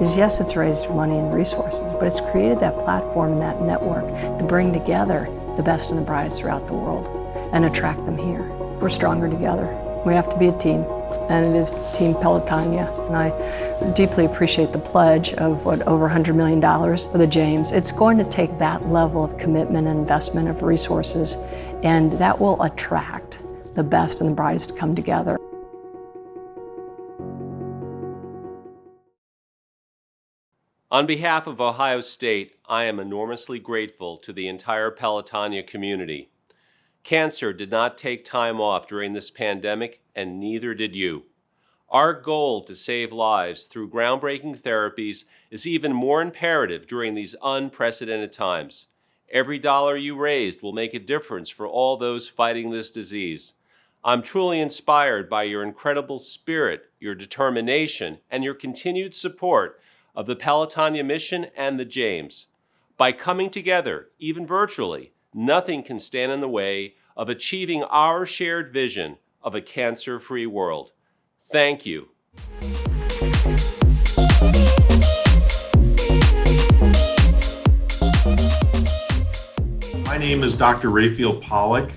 is, yes, it's raised money and resources, but it's created that platform and that network to bring together the best and the brightest throughout the world and attract them here. We're stronger together. We have to be a team, and it is Team Pelotonia. And I deeply appreciate the pledge of over $100 million for the James. It's going to take that level of commitment and investment of resources, and that will attract the best and the brightest to come together. On behalf of Ohio State, I am enormously grateful to the entire Pelotonia community. Cancer did not take time off during this pandemic, and neither did you. Our goal to save lives through groundbreaking therapies is even more imperative during these unprecedented times. Every dollar you raised will make a difference for all those fighting this disease. I'm truly inspired by your incredible spirit, your determination, and your continued support of the Pelotonia mission and the James. By coming together, even virtually, nothing can stand in the way of achieving our shared vision of a cancer-free world. Thank you. My name is Dr. Raphael Pollack,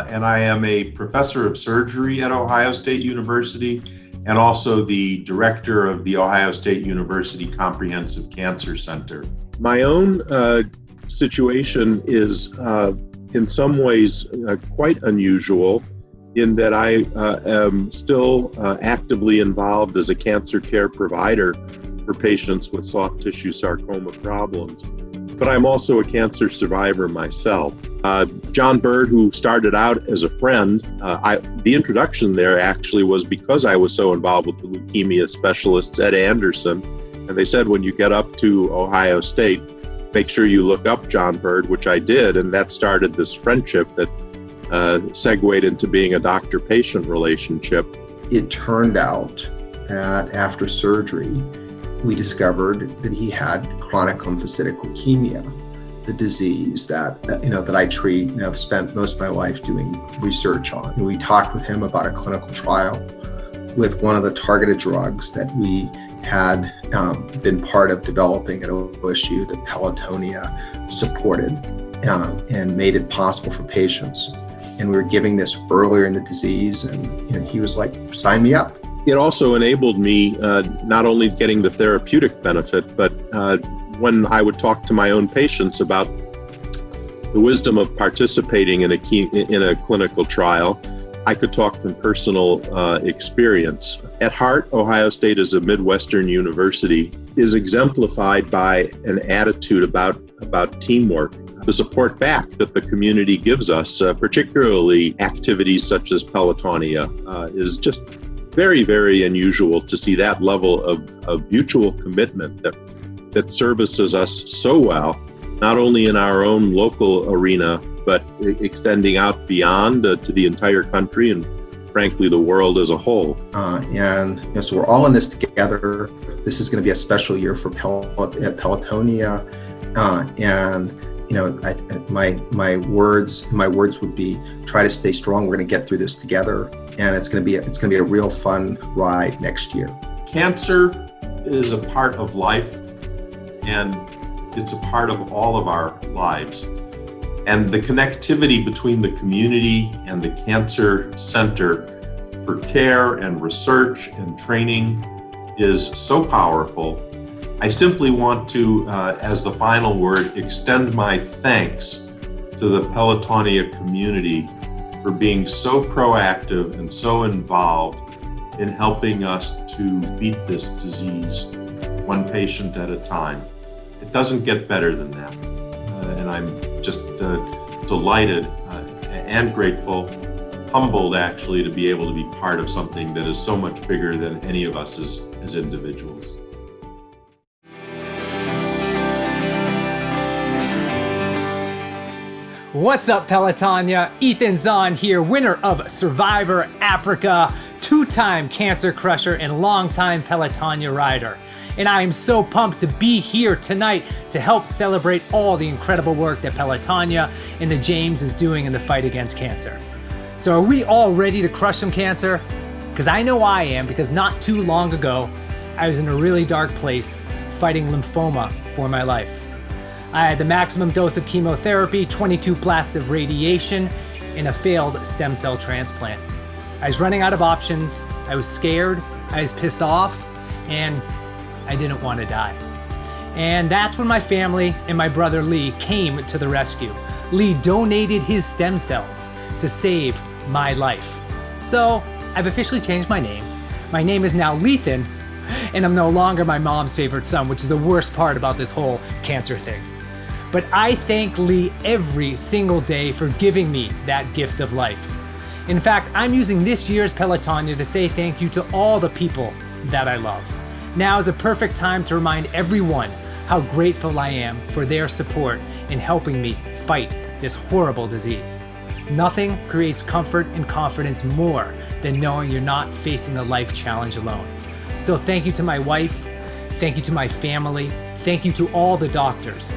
and I am a professor of surgery at Ohio State University and also the director of the Ohio State University Comprehensive Cancer Center. My own situation is in some ways quite unusual in that I am still actively involved as a cancer care provider for patients with soft tissue sarcoma problems. But I'm also a cancer survivor myself. John Bird, who started out as a friend, the introduction there actually was because I was so involved with the leukemia specialists at Anderson. And they said, when you get up to Ohio State, make sure you look up John Bird, which I did. And that started this friendship that segued into being a doctor-patient relationship. It turned out that after surgery, we discovered that he had chronic lymphocytic leukemia, the disease that I treat and have spent most of my life doing research on. And we talked with him about a clinical trial with one of the targeted drugs that we had been part of developing at OSU that Pelotonia supported and made it possible for patients. And we were giving this earlier in the disease, and he was like, sign me up. It also enabled me not only getting the therapeutic benefit, but when I would talk to my own patients about the wisdom of participating in a clinical trial, I could talk from personal experience. At heart, Ohio State as a Midwestern university is exemplified by an attitude about teamwork. The support back that the community gives us, particularly activities such as Pelotonia, is just very, very unusual to see that level of mutual commitment that services us so well, not only in our own local arena, but extending out beyond to the entire country and frankly the world as a whole. So we're all in this together. This is going to be a special year for Pelotonia, my words would be: try to stay strong. We're going to get through this together, and it's going to be a real fun ride next year. Cancer is a part of life, and it's a part of all of our lives. And the connectivity between the community and the Cancer Center for care and research and training is so powerful. I simply want to, as the final word, extend my thanks to the Pelotonia community for being so proactive and so involved in helping us to beat this disease one patient at a time. It doesn't get better than that. And I'm just delighted and grateful, humbled actually, to be able to be part of something that is so much bigger than any of us as individuals. What's up, Pelotonia? Ethan Zahn here, winner of Survivor Africa, two-time cancer crusher and longtime Pelotonia rider. And I am so pumped to be here tonight to help celebrate all the incredible work that Pelotonia and the James is doing in the fight against cancer. So are we all ready to crush some cancer? Because I know I am, because not too long ago, I was in a really dark place fighting lymphoma for my life. I had the maximum dose of chemotherapy, 22 blasts of radiation, and a failed stem cell transplant. I was running out of options, I was scared, I was pissed off, and I didn't want to die. And that's when my family and my brother Lee came to the rescue. Lee donated his stem cells to save my life. So I've officially changed my name. My name is now Lethan, and I'm no longer my mom's favorite son, which is the worst part about this whole cancer thing. But I thank Lee every single day for giving me that gift of life. In fact, I'm using this year's Pelotonia to say thank you to all the people that I love. Now is a perfect time to remind everyone how grateful I am for their support in helping me fight this horrible disease. Nothing creates comfort and confidence more than knowing you're not facing a life challenge alone. So thank you to my wife, thank you to my family, thank you to all the doctors.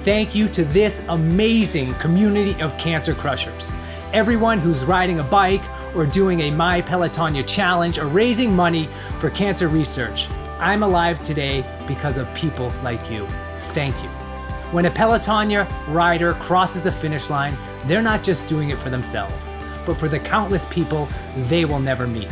Thank you to this amazing community of cancer crushers. Everyone who's riding a bike or doing a My Pelotonia challenge or raising money for cancer research. I'm alive today because of people like you. Thank you. When a Pelotonia rider crosses the finish line, they're not just doing it for themselves, but for the countless people they will never meet.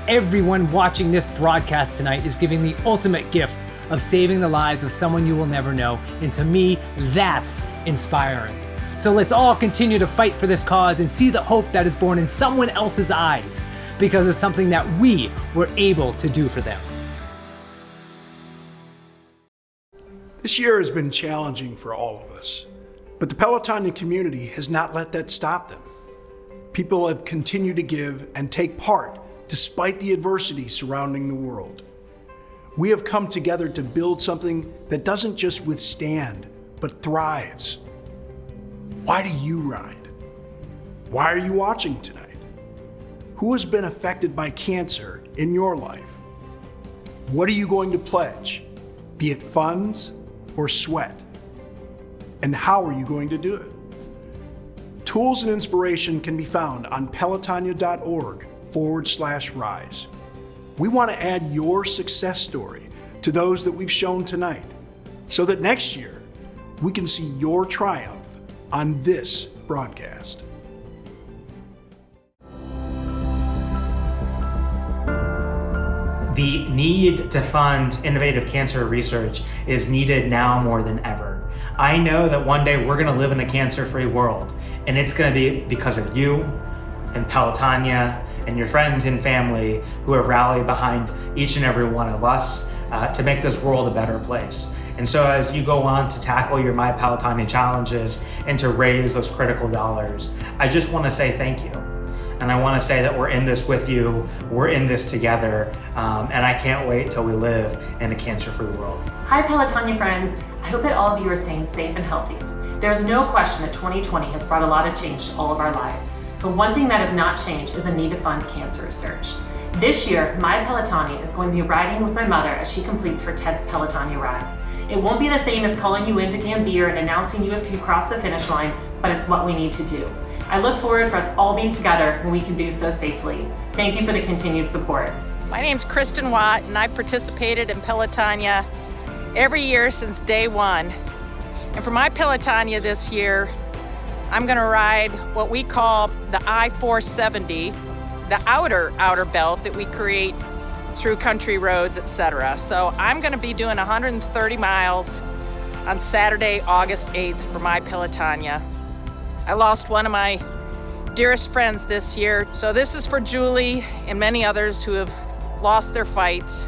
Everyone watching this broadcast tonight is giving the ultimate gift of saving the lives of someone you will never know, and to me, that's inspiring. So let's all continue to fight for this cause and see the hope that is born in someone else's eyes because of something that we were able to do for them. This year has been challenging for all of us, but the Pelotonia community has not let that stop them. People have continued to give and take part despite the adversity surrounding the world. We have come together to build something that doesn't just withstand, but thrives. Why do you ride? Why are you watching tonight? Who has been affected by cancer in your life? What are you going to pledge, be it funds or sweat? And how are you going to do it? Tools and inspiration can be found on pelotonia.org/rise. We want to add your success story to those that we've shown tonight, so that next year we can see your triumph on this broadcast. The need to fund innovative cancer research is needed now more than ever. I know that one day we're going to live in a cancer-free world, and it's going to be because of you and Pelotonia and your friends and family who have rallied behind each and every one of us to make this world a better place. And so as you go on to tackle your My Pelotonia challenges and to raise those critical dollars, I just want to say thank you. And I want to say that we're in this with you, we're in this together, and I can't wait till we live in a cancer-free world. Hi Pelotonia friends, I hope that all of you are staying safe and healthy. There's no question that 2020 has brought a lot of change to all of our lives, but one thing that has not changed is the need to fund cancer research. This year, My Pelotonia is going to be riding with my mother as she completes her 10th Pelotonia ride. It won't be the same as calling you in to can beer and announcing you as you cross the finish line, but it's what we need to do. I look forward for us all being together when we can do so safely. Thank you for the continued support. My name's Kristen Watt, and I've participated in Pelotonia every year since day one. And for My Pelotonia this year, I'm gonna ride what we call the I-470, the outer belt that we create through country roads, etc. So I'm gonna be doing 130 miles on Saturday, August 8th for my Pelotonia. I lost one of my dearest friends this year, so this is for Julie and many others who have lost their fights.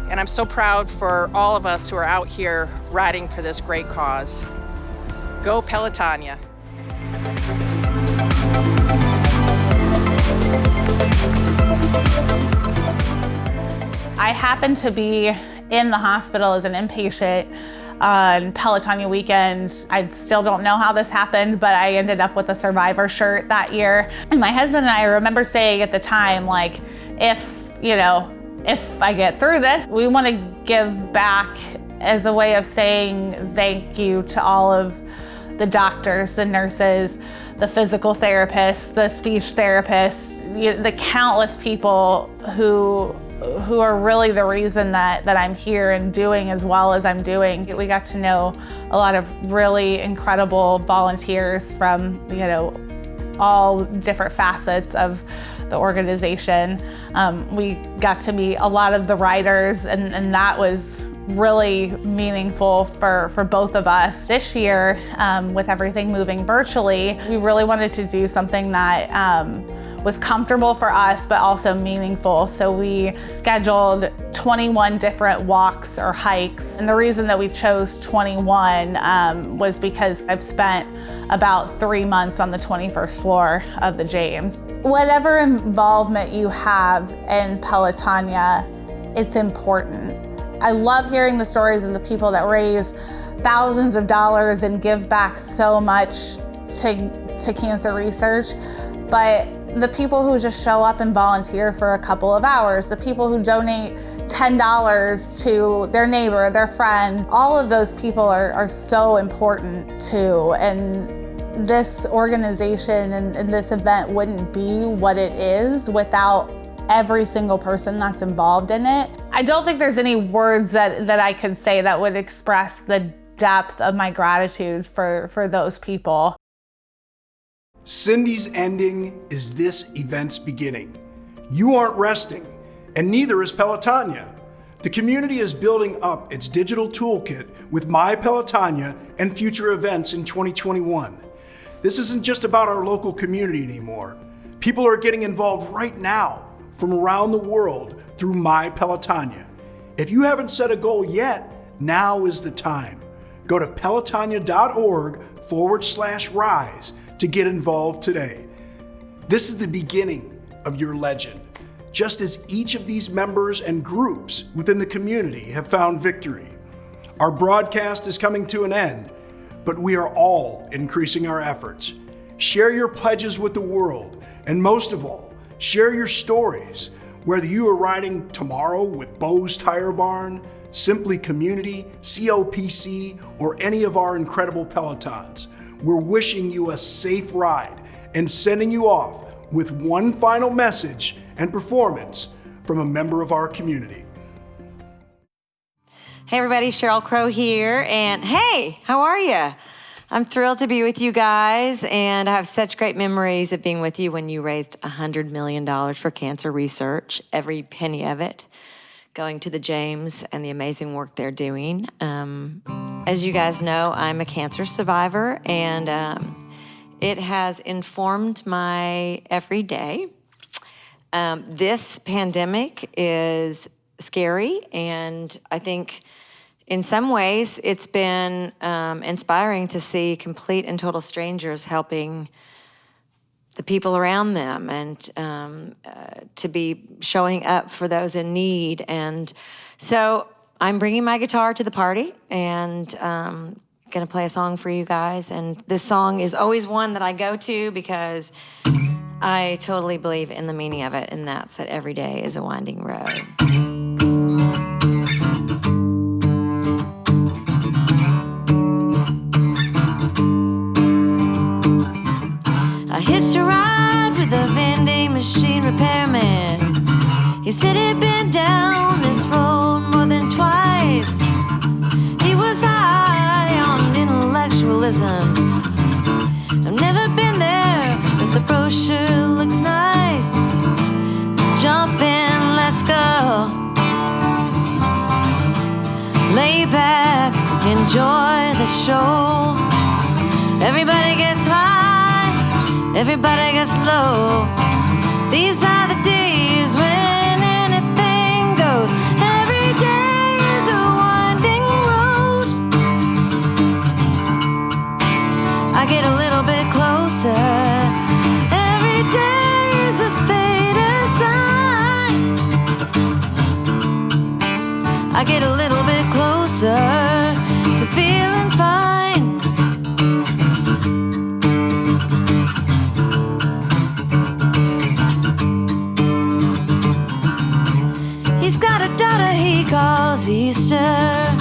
And I'm so proud for all of us who are out here riding for this great cause. Go Pelotonia. I happened to be in the hospital as an inpatient on Pelotonia weekend. I still don't know how this happened, but I ended up with a survivor shirt that year. And my husband and I remember saying at the time, like, if I get through this, we want to give back as a way of saying thank you to all of the doctors, the nurses, the physical therapists, the speech therapists, the countless people who are really the reason that I'm here and doing as well as I'm doing. We got to know a lot of really incredible volunteers from, all different facets of the organization. We got to meet a lot of the riders, and that was really meaningful for both of us. This year, with everything moving virtually, we really wanted to do something that was comfortable for us, but also meaningful. So we scheduled 21 different walks or hikes. And the reason that we chose 21 was because I've spent about 3 months on the 21st floor of the James. Whatever involvement you have in Pelotonia, it's important. I love hearing the stories of the people that raise thousands of dollars and give back so much to cancer research, but the people who just show up and volunteer for a couple of hours, the people who donate $10 to their neighbor, their friend, all of those people are so important too. And this organization and this event wouldn't be what it is without every single person that's involved in it. I don't think there's any words that I could say that would express the depth of my gratitude for those people. Cindy's ending is this event's beginning. You aren't resting, and neither is Pelotonia. The community is building up its digital toolkit with My Pelotonia and future events in 2021. This isn't just about our local community anymore. People are getting involved right now from around the world through My Pelotonia. If you haven't set a goal yet, now is the time. Go to pelotonia.org/rise to get involved today. This is the beginning of your legend, just as each of these members and groups within the community have found victory. Our broadcast is coming to an end, but we are all increasing our efforts. Share your pledges with the world, and most of all, share your stories, whether you are riding tomorrow with Bo's Tire Barn, Simply Community, COPC, or any of our incredible Pelotons. We're wishing you a safe ride and sending you off with one final message and performance from a member of our community. Hey everybody, Cheryl Crow here, and hey, how are you? I'm thrilled to be with you guys, and I have such great memories of being with you when you raised $100 million for cancer research, every penny of it going to the James and the amazing work they're doing. As you guys know, I'm a cancer survivor, and it has informed my everyday. This pandemic is scary, and I think in some ways it's been inspiring to see complete and total strangers helping the people around them, and to be showing up for those in need. And so I'm bringing my guitar to the party, and gonna play a song for you guys. And this song is always one that I go to because I totally believe in the meaning of it, and that's that every day is a winding road. I hitched a ride with a vending machine repairman. He said he'd been down this road more than twice. He was high on intellectualism. I've never enjoy the show. Everybody gets high, everybody gets low. These are the days when anything goes. Every day is a winding road. I get a little bit closer. Every day is a faded sign. I get a little bit closer to feeling fine. He's got a daughter he calls Easter.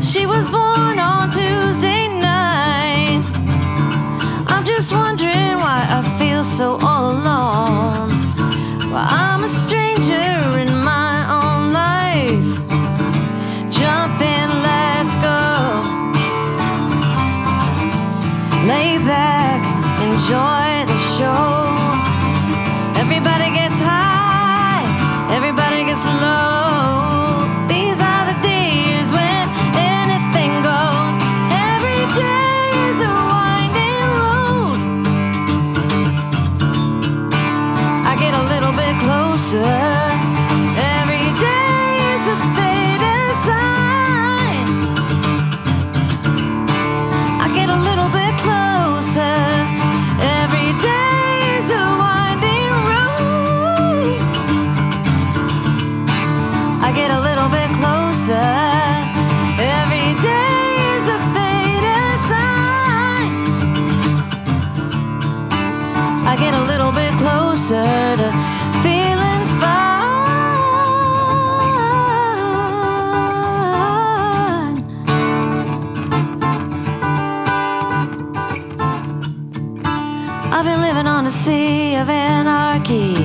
She was born on Tuesday night. I'm just wondering why I feel so all alone. Well, I'm a stranger in my own life. Jump in, let's go. Lay back, enjoy the show. Everybody gets high, everybody gets low. These are the days when anything goes. Every day is a winding road. I get a little bit closer. Every day is a faded sign. I get a little bit closer. Every day is a winding road. I get a little bit closer. Every day is a faded sign. I get a little bit closer to feeling fine. I've been living on a sea of anarchy.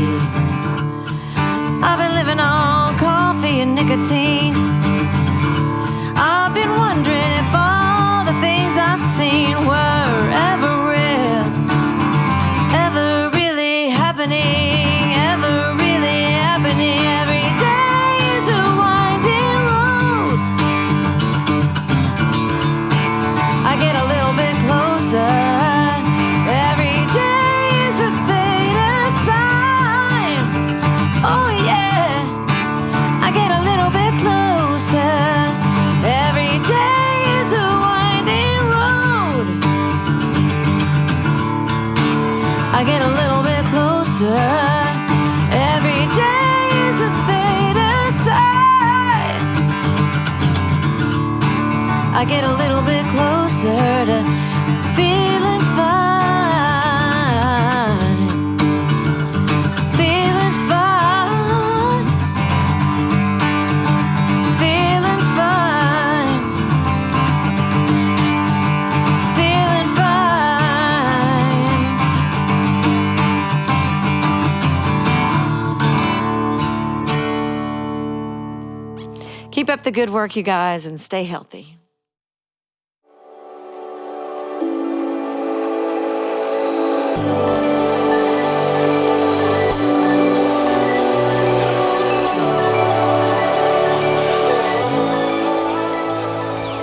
I've been living on coffee and nicotine. I've been wondering if all the things I've seen were ever real, ever really happening, ever really happening. Every day is a winding road. I get a little bit closer. Every day is a faded sign. Oh yeah, I get a little bit closer. Every day is a winding road. I get a little bit closer. Every day is a faded sign. I get a little bit closer to feeling fine. Feeling fine. Feeling fine. Feeling fine. Keep up the good work, you guys, and stay healthy.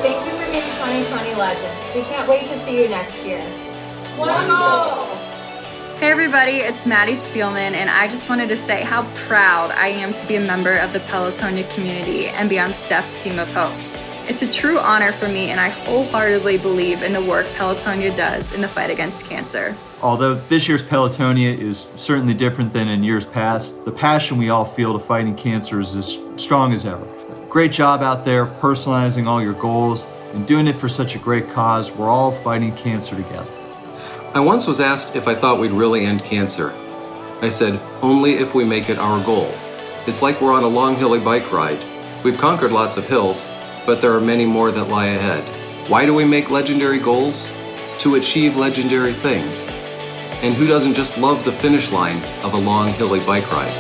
Thank you for being 2020 legends. We can't wait to see you next year. One goal! Hey everybody, it's Maddie Spielman, and I just wanted to say how proud I am to be a member of the Pelotonia community and be on Steph's team of hope. It's a true honor for me, and I wholeheartedly believe in the work Pelotonia does in the fight against cancer. Although this year's Pelotonia is certainly different than in years past, the passion we all feel to fighting cancer is as strong as ever. Great job out there personalizing all your goals and doing it for such a great cause. We're all fighting cancer together. I once was asked if I thought we'd really end cancer. I said, only if we make it our goal. It's like we're on a long hilly bike ride. We've conquered lots of hills, but there are many more that lie ahead. Why do we make legendary goals? To achieve legendary things. And who doesn't just love the finish line of a long hilly bike ride?